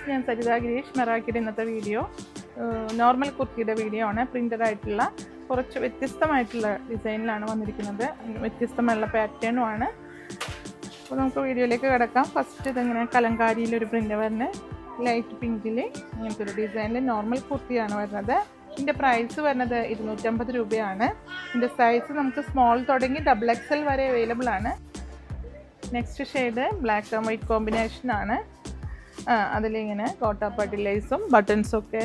ഞാൻ സരിത ഗിരീഷ് മെറാക്കിയുടെ ഇന്നത്തെ video normal കുർത്തിയുടെ video ആണ്. പ്രിൻ്റഡ് ആയിട്ടുള്ള കുറച്ച് വ്യത്യസ്തമായിട്ടുള്ള ഡിസൈനിലാണ് വന്നിരിക്കുന്നത്. വ്യത്യസ്തമായുള്ള പാറ്റേണും ആണ്. അപ്പോൾ നമുക്ക് വീഡിയോയിലേക്ക് കിടക്കാം. ഫസ്റ്റ് ഇതിങ്ങനെ കലങ്കാരിയിലൊരു പ്രിൻ്റ് വരുന്നത് ലൈറ്റ് പിങ്കിൽ ഇങ്ങനത്തെ ഒരു ഡിസൈനിൽ നോർമൽ കുർത്തിയാണ് വരുന്നത്. ഇതിൻ്റെ പ്രൈസ് വരുന്നത് 250 രൂപയാണ്. ഇതിൻ്റെ സൈസ് നമുക്ക് സ്മോൾ തുടങ്ങി XXL വരെ അവൈലബിൾ ആണ്. Next shade black and white കോമ്പിനേഷനാണ്. അതിലിങ്ങനെ കോട്ടാപ്പാട്ടി ലേസും ബട്ടൺസും ഒക്കെ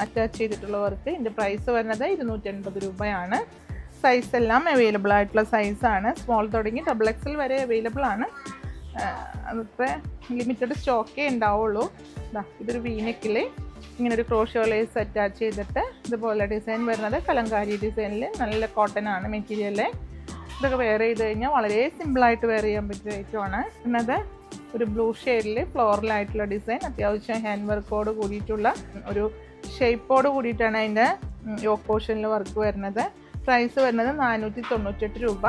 അറ്റാച്ച് ചെയ്തിട്ടുള്ള വർക്ക്. ഇതിൻ്റെ പ്രൈസ് വരുന്നത് 280 രൂപയാണ്. സൈസ് എല്ലാം അവൈലബിൾ ആയിട്ടുള്ള സൈസാണ്. സ്മോൾ തുടങ്ങി XXL വരെ അവൈലബിൾ ആണ്. അതിപ്പോൾ ലിമിറ്റഡ് സ്റ്റോക്കേ ഉണ്ടാവുള്ളൂ. ഇതൊരു വീനെക്കിൽ ഇങ്ങനെ ഒരു ക്രോഷോ ലേസ് അറ്റാച്ച് ചെയ്തിട്ട് ഇതുപോലെ ഡിസൈൻ വരുന്നത് കലങ്കാരി ഡിസൈനിൽ. നല്ല കോട്ടൺ ആണ് മെറ്റീരിയൽ. ഇതൊക്കെ വെയർ ചെയ്ത് കഴിഞ്ഞാൽ വളരെ സിമ്പിളായിട്ട് വെയർ ചെയ്യാൻ പറ്റിയ ഐറ്റമാണ്. എന്നത് ഒരു ബ്ലൂ ഷെയ്ഡിൽ ഫ്ലോറലായിട്ടുള്ള ഡിസൈൻ, അത്യാവശ്യം ഹാൻഡ് വർക്കോട് കൂടിയിട്ടുള്ള ഒരു ഷേപ്പോട് കൂടിയിട്ടാണ് അതിൻ്റെ യോക്ക് പോർഷനിൽ വർക്ക് വരുന്നത്. പ്രൈസ് വരുന്നത് 498 രൂപ.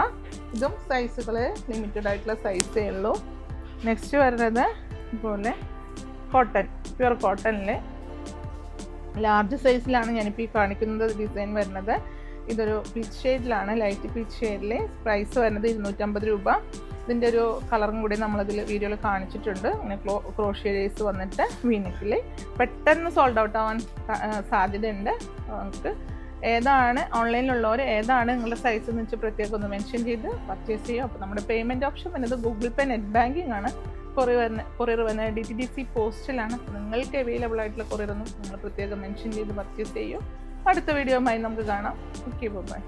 ഇതും സൈസുകൾ ലിമിറ്റഡ് ആയിട്ടുള്ള സൈസേ ഉള്ളൂ. നെക്സ്റ്റ് വരുന്നത് ഇതുപോലെ കോട്ടൺ, പ്യുവർ കോട്ടണിൽ ലാർജ് സൈസിലാണ് ഞാനിപ്പോൾ ഈ കാണിക്കുന്നത് ഡിസൈൻ വരുന്നത്. ഇതൊരു പീച്ച് ഷെയ്ഡിലാണ്, ലൈറ്റ് പീച്ച് ഷെയ്ഡിൽ. പ്രൈസ് വരുന്നത് 250 രൂപ. ഇതിൻ്റെ ഒരു കളറും കൂടി നമ്മളതിൽ വീഡിയോയിൽ കാണിച്ചിട്ടുണ്ട്. ഇങ്ങനെ ക്രോഷ്യോ ലേസ് വന്നിട്ട് വീനെക്കിൽ പെട്ടെന്ന് സോൾഡ് ഔട്ട് ആവാൻ സാധ്യതയുണ്ട്. നമുക്ക് ഏതാണ് ഓൺലൈനിലുള്ളവർ ഏതാണ് നിങ്ങളുടെ സൈസ് എന്ന് വെച്ചാൽ പ്രത്യേകം ഒന്ന് മെൻഷൻ ചെയ്ത് പർച്ചേസ് ചെയ്യും. അപ്പോൾ നമ്മുടെ പേയ്മെൻറ്റ് ഓപ്ഷൻ വരുന്നത് ഗൂഗിൾ പേ, നെറ്റ് ബാങ്കിങ് ആണ്. കൊറിയർ വരുന്നത് DTDC പോസ്റ്റിലാണ്. നിങ്ങൾക്ക് അവൈലബിൾ ആയിട്ടുള്ള കൊറിയറൊന്നും നിങ്ങൾ പ്രത്യേകം മെൻഷൻ ചെയ്ത് പർച്ചേസ് ചെയ്യും. അടുത്ത വീഡിയോയുമായി നമുക്ക് കാണാം. Okay, by.